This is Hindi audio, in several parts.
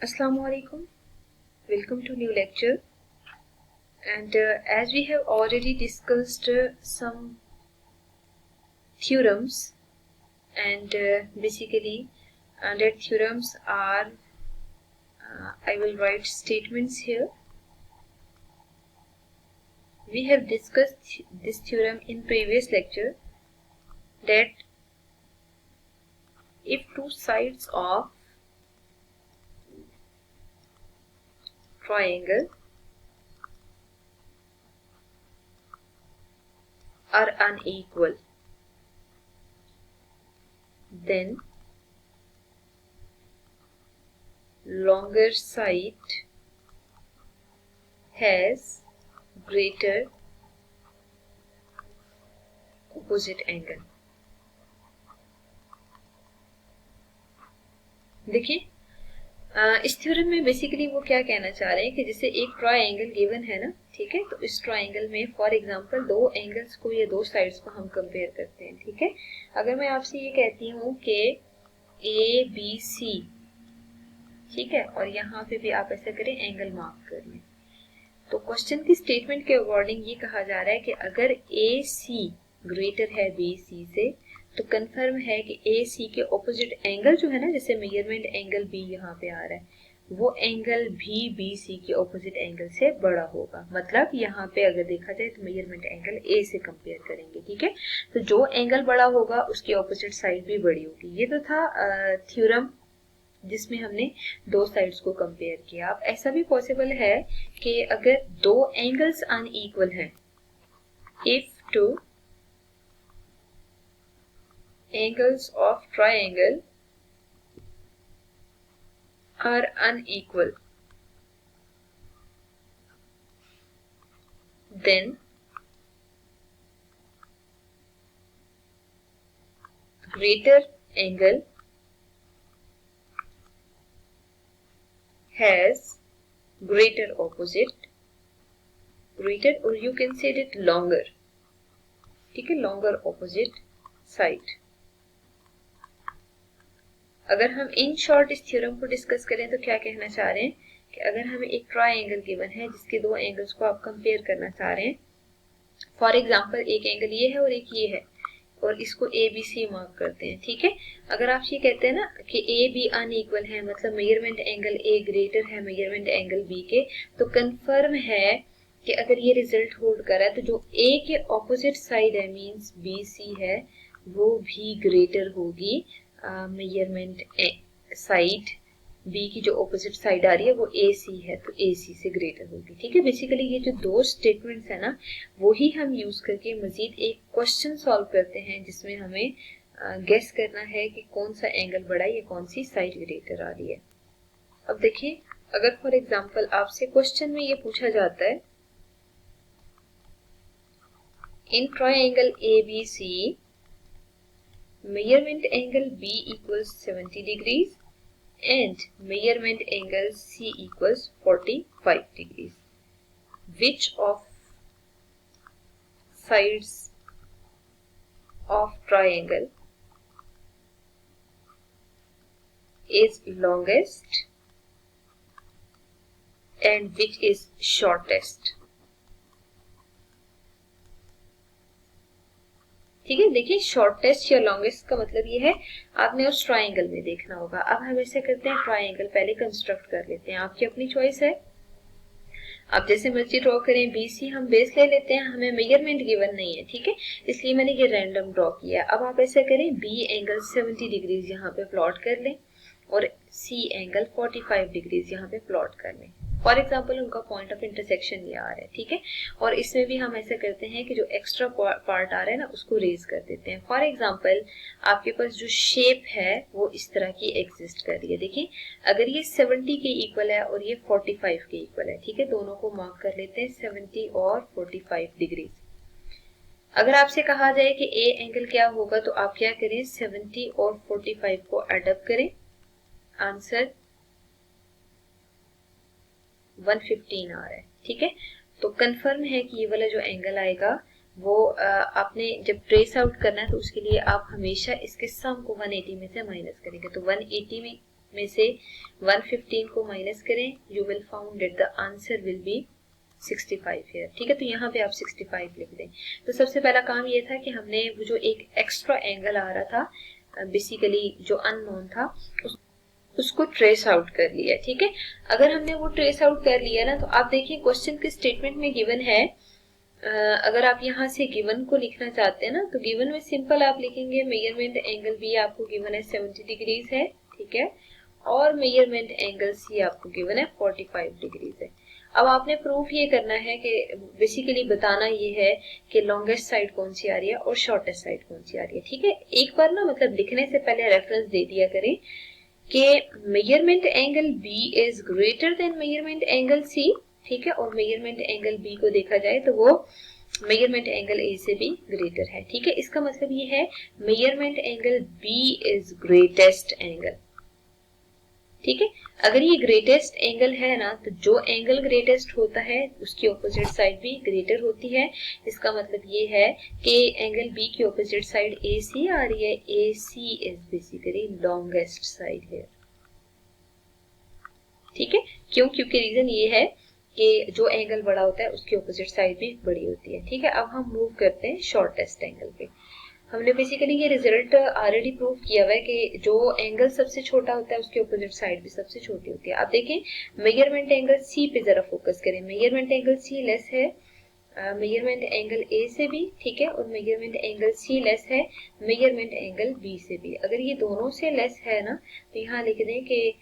Assalamu alaikum. Welcome to new lecture. And as we have already discussed some theorems, and basically that theorems are I will write statements here. We have discussed this theorem in previous lecture, that if two sides of triangle are unequal, then longer side has greater opposite angle. देखिए इस थ्योरम में बेसिकली वो क्या कहना चाह रहे हैं कि जैसे एक ट्रायंगल गिवन है ना, ठीक है, तो इस ट्रायंगल में फॉर एग्जांपल दो एंगल्स को या दो साइड्स को हम कंपेयर करते हैं, ठीक है। अगर मैं आपसे ये कहती हूँ कि ए बी सी, ठीक है, और यहाँ पे भी आप ऐसा करें एंगल मार्क कर लें, तो क्वेश्चन की स्टेटमेंट के अकॉर्डिंग ये कहा जा रहा है कि अगर ए सी ग्रेटर है बी सी से, तो कंफर्म है कि ए सी के ऑपोजिट एंगल जो है ना, जैसे मेजरमेंट एंगल बी यहाँ पे आ रहा है, वो एंगल भी बी सी के ऑपोजिट एंगल से बड़ा होगा। मतलब यहाँ पे अगर देखा जाए तो मेजरमेंट एंगल ए से कंपेयर करेंगे, ठीक है, तो जो एंगल बड़ा होगा उसकी ऑपोजिट साइड भी बड़ी होगी। ये तो था थ्योरम जिसमें हमने दो साइड्स को कंपेयर किया। अब ऐसा भी पॉसिबल है कि अगर दो एंगल्स अनइक्वल हैं, if two angles of triangle are unequal, then greater angle has greater opposite, greater or you can say it longer, ठीक है, longer opposite side। अगर हम इन शॉर्ट इस थ्योरम को डिस्कस करें तो क्या कहना चाह रहे हैं कि अगर हमें एक ट्रायंगल गिवन है जिसके दो एंगल्स को आप कंपेयर करना चाह रहे हैं, फॉर एग्जांपल एक एंगल ये है और एक ये है, और इसको ए बी सी मार्क करते हैं, ठीक है। अगर आप ये कहते हैं ना कि ए बी अनइक्वल है, मतलब मेजरमेंट एंगल ए ग्रेटर है मेजरमेंट एंगल बी के, तो कंफर्म है कि अगर ये रिजल्ट होल्ड कर रहा है तो जो ए के ऑपोजिट साइड है मींस बी सी है, वो भी ग्रेटर होगी मेजरमेंट साइड बी की जो ऑपोजिट साइड आ रही है वो ए सी है, तो ए सी से ग्रेटर होगी, ठीक है। बेसिकली ये जो दो स्टेटमेंट्स है ना, वो ही हम यूज करके मजीद एक क्वेश्चन सॉल्व करते हैं जिसमें हमें गेस करना है कि कौन सा एंगल बड़ा है या कौन सी साइड ग्रेटर आ रही है। अब देखिए, अगर फॉर एग्जांपल आपसे क्वेश्चन में ये पूछा जाता है in triangle A B C measurement angle B equals 70 degrees and measurement angle C equals 45 degrees. Which of sides of triangle is longest and which is shortest? ठीक है, देखिए शॉर्टेस्ट या लॉन्गेस्ट का मतलब ये है आपने उस ट्रायंगल में देखना होगा। अब हम ऐसे करते हैं, ट्रायंगल पहले कंस्ट्रक्ट कर लेते हैं, आपकी अपनी चॉइस है, आप जैसे मर्जी ड्रॉ करें। बीसी हम बेस ले लेते हैं, हमें मेजरमेंट गिवन नहीं है, ठीक है, इसलिए मैंने ये रैंडम ड्रॉ किया। अब आप ऐसे करें, बी एंगल 70 डिग्रीज यहाँ पे प्लॉट कर लें और सी एंगल 45 डिग्रीज यहाँ पे प्लॉट कर लें। फॉर एग्जाम्पल उनका पॉइंट ऑफ इंटरसेक्शन ये आ रहा है, ठीक है, और इसमें भी हम ऐसा करते हैं कि जो एक्स्ट्रा पार्ट आ रहा है ना उसको रेज कर देते हैं। फॉर एग्जाम्पल आपके पास जो शेप है वो इस तरह की एग्जिस्ट कर रही है। देखिए, अगर ये 70 के इक्वल है और ये 45 के इक्वल है, ठीक है, दोनों को मार्क कर लेते हैं 70 और 45 डिग्रीज। अगर आपसे कहा जाए कि ए एंगल क्या होगा तो आप क्या करें, 70 और 45 को एडअप करें, आंसर 115 आ रहा है, ठीक है। तो कंफर्म है कि ये वाला जो एंगल आएगा वो आपने जब ट्रेस आउट करना है तो उसके लिए आप हमेशा इसके सम को 180 में से माइनस करेंगे, तो 180 में में से 115 को माइनस करें, you will found that the answer will be 65 है। ठीक है, तो यहाँ पे आप 65 लिख दें। तो सबसे पहला काम ये था कि हमने वो जो एक एक्स्ट्रा एंगल आ रहा था बेसिकली जो अननोन था उसको ट्रेस आउट कर लिया। ठीक है, अगर हमने वो ट्रेस आउट कर लिया ना, तो आप देखिए क्वेश्चन के स्टेटमेंट में गिवन है, अगर आप यहाँ से गिवन को लिखना चाहते हैं ना, तो गिवन में सिंपल आप लिखेंगे मेजरमेंट एंगल बी आपको गिवन है 70 डिग्रीज है। ठीक है, और मेजरमेंट एंगल सी आपको गिवन है 45 डिग्रीज है। अब आपने प्रूफ ये करना है कि बेसिकली बताना ये है कि लॉन्गेस्ट साइड कौन सी आ रही है और शॉर्टेस्ट साइड कौन सी आ रही है। ठीक है, एक बार ना मतलब लिखने से पहले रेफरेंस दे दिया करें कि measurement angle B is greater than measurement angle C. ठीक है, और मेजरमेंट एंगल बी को देखा जाए तो वो मेजरमेंट एंगल ए से भी ग्रेटर है। ठीक है, इसका मतलब ये है measurement angle B is greatest angle. ठीक है, अगर ये ग्रेटेस्ट एंगल है ना, तो जो एंगल ग्रेटेस्ट होता है उसकी ऑपोजिट साइड भी ग्रेटर होती है। इसका मतलब ये है कि एंगल बी की ऑपोजिट साइड ए सी आ रही है, ए सी इज बेसिकली लॉन्गेस्ट साइड है। ठीक है, क्यों? क्योंकि रीजन ये है कि जो एंगल बड़ा होता है उसकी ऑपोजिट साइड भी बड़ी होती है। ठीक है, अब हम मूव करते हैं शॉर्टेस्ट एंगल पे। हमने बेसिकली ये रिजल्ट ऑलरेडी प्रूव किया हुआ है कि जो एंगल सबसे छोटा होता है उसकी ऑपोजिट साइड भी सबसे छोटी होती है। आप देखें मेजरमेंट एंगल सी पे जरा फोकस करें। मेजरमेंट एंगल सी लेस है मेजरमेंट एंगल ए से भी। ठीक है, और मेजरमेंट एंगल सी लेस है मेजरमेंट एंगल बी से भी। अगर ये दोनों से लेस है ना, तो यहाँ लिख दें कि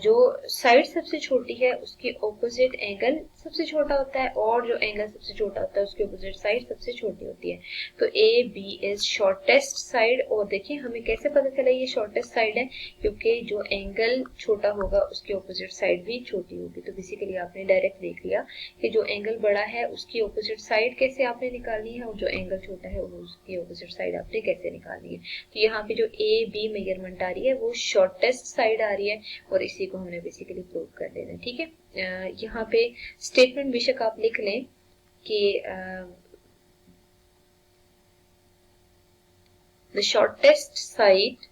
जो साइड सबसे छोटी है उसकी ऑपोजिट एंगल सबसे छोटा होता है, और जो एंगल सबसे छोटा होता है उसकी ऑपोजिट साइड सबसे छोटी होती है। तो A B is shortest side. और देखिए हमें कैसे पता चला ये शॉर्टेस्ट साइड है, क्योंकि जो एंगल छोटा होगा उसकी ऑपोजिट साइड भी छोटी होगी। तो बेसिकली आपने डायरेक्ट देख लिया कि जो एंगल बड़ा है उसकी ऑपोजिट साइड कैसे आपने निकालनी है, और जो एंगल छोटा है उसकी ऑपोजिट साइड आपने कैसे निकालनी है। तो यहाँ पे जो ए बी मेजरमेंट आ रही है वो शॉर्टेस्ट साइड आ रही है, और इसी को हमने बेसिकली प्रूव कर लेना है। ठीक है, यहाँ पे स्टेटमेंट बेशक आप लिख लें कि the shortest side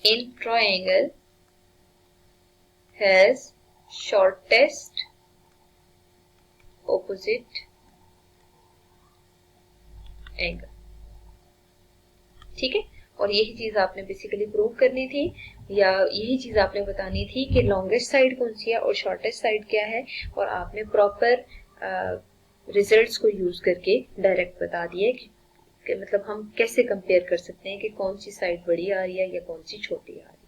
in triangle has shortest opposite angle. ठीक है, और यही चीज आपने बेसिकली प्रूव करनी थी, या यही चीज आपने बतानी थी कि लॉन्गेस्ट साइड कौन सी है और शॉर्टेस्ट साइड क्या है, और आपने प्रॉपर रिजल्ट्स को यूज करके डायरेक्ट बता दिया कि मतलब हम कैसे कंपेयर कर सकते हैं कि कौन सी साइड बड़ी आ रही है या कौन सी छोटी आ रही है।